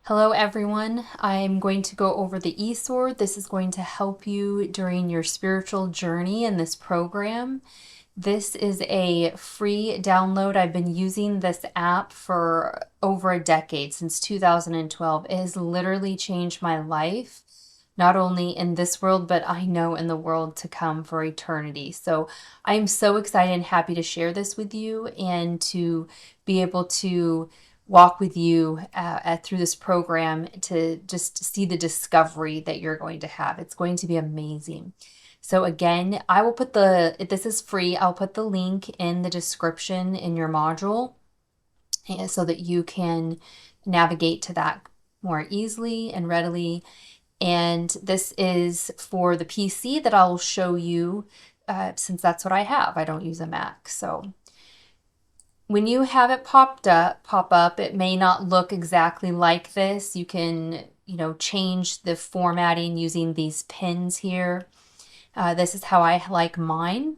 Hello everyone. I'm going to go over the eSword. This is going to help you during your spiritual journey in this program. This is a free download. I've been using this app for over a decade, since 2012. It has literally changed my life, not only in this world, but I know in the world to come for eternity. So I'm so excited and happy to share this with you and to be able to walk with you through this program to just see the discovery that you're going to have. It's going to be amazing. So again, I will put this is free, I'll put the link in the description in your module so that you can navigate to that more easily and readily. And this is for the PC that I'll show you since that's what I have. I don't use a Mac. So when you have it pop up, it may not look exactly like this. You can, change the formatting using these pins here. This is how I like mine.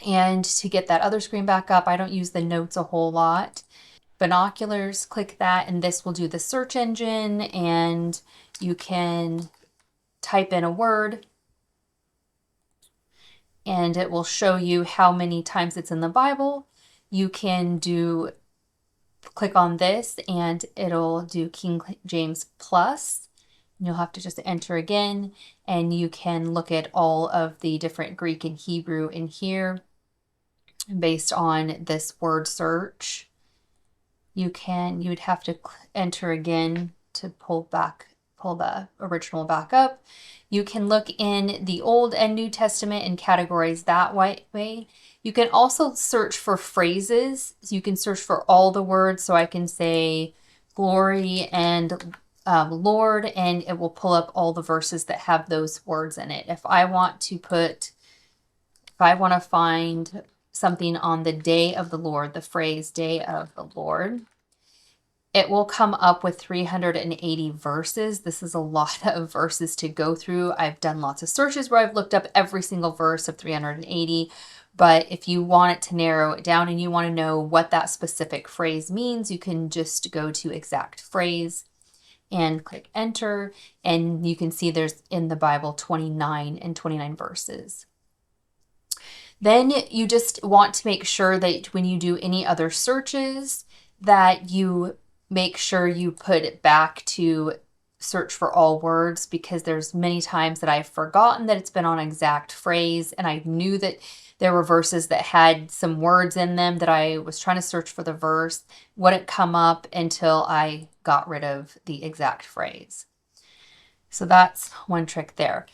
And to get that other screen back up, I don't use the notes a whole lot. Binoculars, click that, and this will do the search engine, and you can type in a word, and it will show you how many times it's in the Bible. You can click on this, and it'll do King James Plus. You'll have to just enter again, and you can look at all of the different Greek and Hebrew in here based on this word search. You would have to enter again to pull the original back up. You can look in the Old and New Testament and categorize that way. You can also search for phrases. You can search for all the words. So I can say glory and Lord, and it will pull up all the verses that have those words in it. If I want to find something on the day of the Lord, the phrase day of the Lord, it will come up with 380 verses. This is a lot of verses to go through. I've done lots of searches where I've looked up every single verse of 380. But if you want it to narrow it down and you want to know what that specific phrase means, you can just go to exact phrase and click enter. And you can see there's in the Bible 29 verses. Then you just want to make sure that when you do any other searches, that you make sure you put it back to search for all words, because there's many times that I've forgotten that it's been on exact phrase, and I knew that there were verses that had some words in them that I was trying to search for the verse, wouldn't come up until I got rid of the exact phrase. So that's one trick there.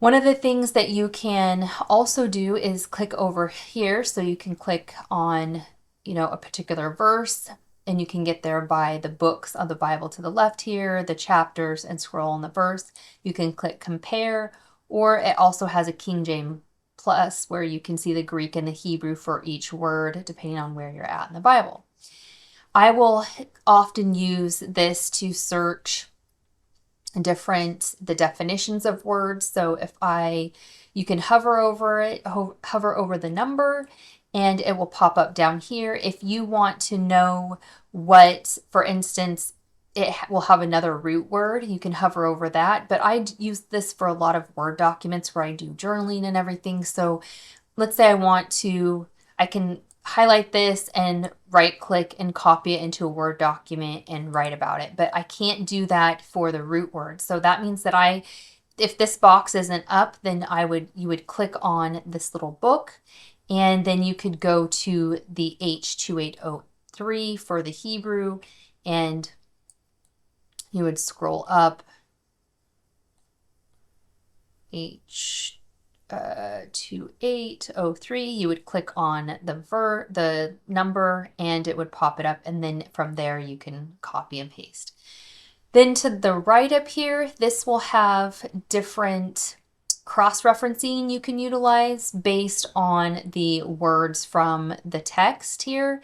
One of the things that you can also do is click over here. So you can click on, a particular verse, and you can get there by the books of the Bible to the left here, the chapters, and scroll on the verse. You can click compare, or it also has a King James Plus where you can see the Greek and the Hebrew for each word, depending on where you're at in the Bible. I will often use this to search the definitions of words. So you can hover over it, hover over the number, and it will pop up down here. If you want to know what, for instance, it will have another root word, you can hover over that. But I use this for a lot of Word documents where I do journaling and everything. So let's say I can highlight this and right click and copy it into a Word document and write about it. But I can't do that for the root word. So that means that if this box isn't up, then you would click on this little book, and then you could go to the H2803 for the Hebrew, and you would scroll up H2803. You would click on the number, and it would pop it up, and then from there you can copy and paste. Then to the right up here, this will have different cross-referencing you can utilize based on the words from the text here.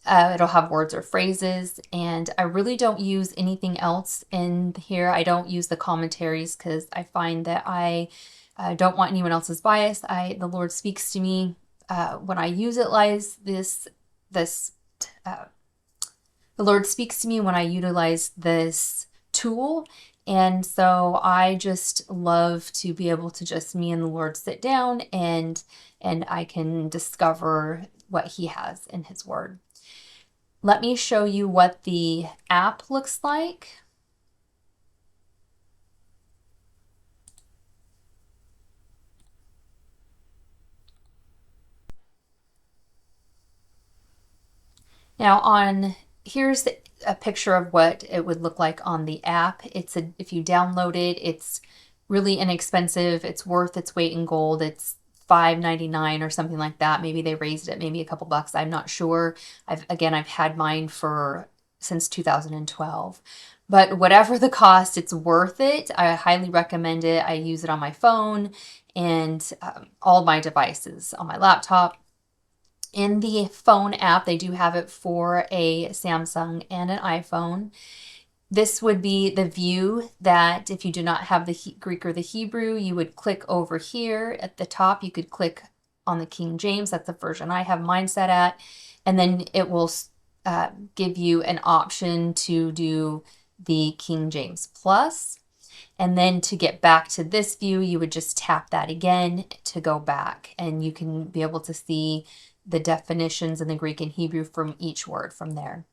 It'll have words or phrases, and I really don't use anything else in here. I don't use the commentaries because I find that I don't want anyone else's bias. The Lord speaks to me when I use it. Lies this The Lord speaks to me when I utilize this tool. And so I just love to be able to just me and the Lord sit down and I can discover what he has in his word. Let me show you what the app looks like. Now here's a picture of what it would look like on the app. If you download it, it's really inexpensive. It's worth its weight in gold. It's $5.99 or something like that. Maybe they raised it, maybe a couple bucks. I'm not sure. I've had mine since 2012. But whatever the cost, it's worth it. I highly recommend it. I use it on my phone and all my devices, on my laptop. In the phone app, they do have it for a Samsung and an iPhone. This would be the view that if you do not have the Greek or the Hebrew, you would click over here at the top. You could click on the King James. That's the version I have mine set at. And then it will give you an option to do the King James Plus. And then to get back to this view, you would just tap that again to go back. And you can be able to see the definitions in the Greek and Hebrew from each word from there.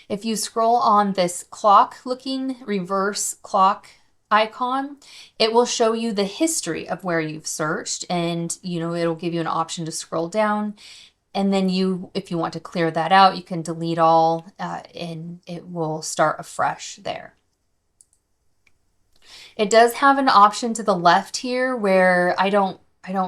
If you scroll on this clock looking reverse clock icon, it will show you the history of where you've searched, and it'll give you an option to scroll down. And then if you want to clear that out, you can delete all and it will start afresh there. It does have an option to the left here where I don't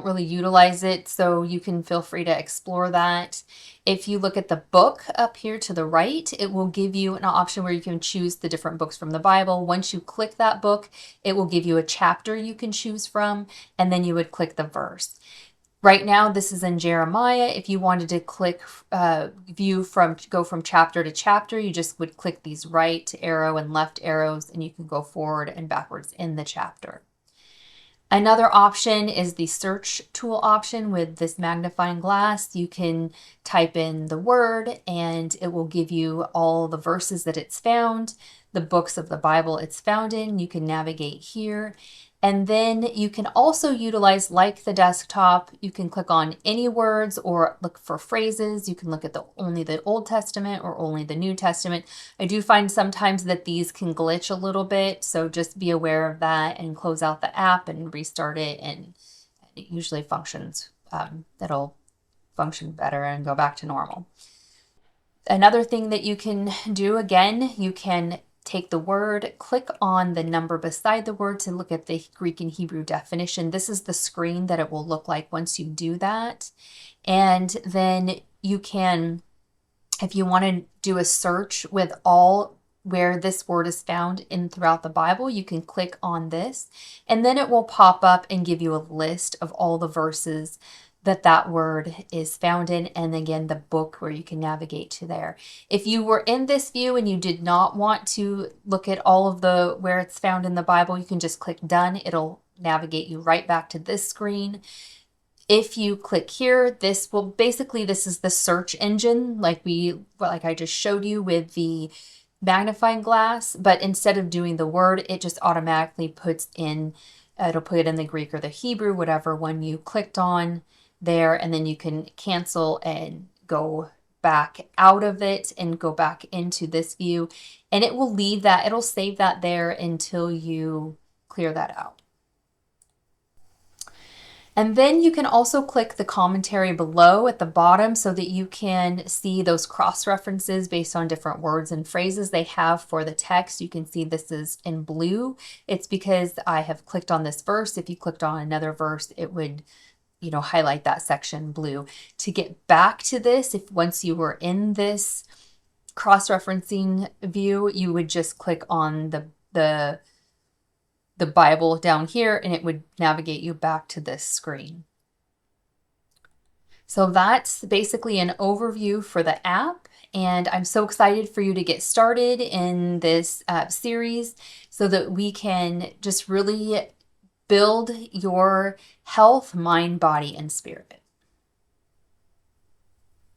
really utilize it, so you can feel free to explore that. If you look at the book up here to the right, it will give you an option where you can choose the different books from the Bible. Once you click that book, it will give you a chapter you can choose from, and then you would click the verse. Right now, this is in Jeremiah. If you wanted to click go from chapter to chapter, you just would click these right arrow and left arrows, and you can go forward and backwards in the chapter. Another option is the search tool option with this magnifying glass. You can type in the word and it will give you all the verses that it's found, the books of the Bible it's found in. You can navigate here. And then you can also utilize, like the desktop, you can click on any words or look for phrases. You can look at only the Old Testament or only the New Testament. I do find sometimes that these can glitch a little bit, so just be aware of that and close out the app and restart it, and it usually functions. It'll function better and go back to normal. Another thing that you can do, again, you can take the word, click on the number beside the word to look at the Greek and Hebrew definition. This is the screen that it will look like once you do that. And then you can, if you want to do a search with all where this word is found in throughout the Bible, you can click on this, and then it will pop up and give you a list of all the verses that word is found in, and again, the book where you can navigate to there. If you were in this view and you did not want to look at all of where it's found in the Bible, you can just click done. It'll navigate you right back to this screen. If you click here, this is the search engine like I just showed you with the magnifying glass, but instead of doing the word, it just automatically it'll put it in the Greek or the Hebrew, whatever one you clicked on there, and then you can cancel and go back out of it and go back into this view, and it'll save that there until you clear that out. And then you can also click the commentary below at the bottom so that you can see those cross references based on different words and phrases they have for the text. You can see this is in blue. It's because I have clicked on this verse. If you clicked on another verse, it would highlight that section blue. To get back to this, once you were in this cross-referencing view, you would just click on the Bible down here and it would navigate you back to this screen. So that's basically an overview for the app, and I'm so excited for you to get started in this series so that we can just really build your health, mind, body, and spirit.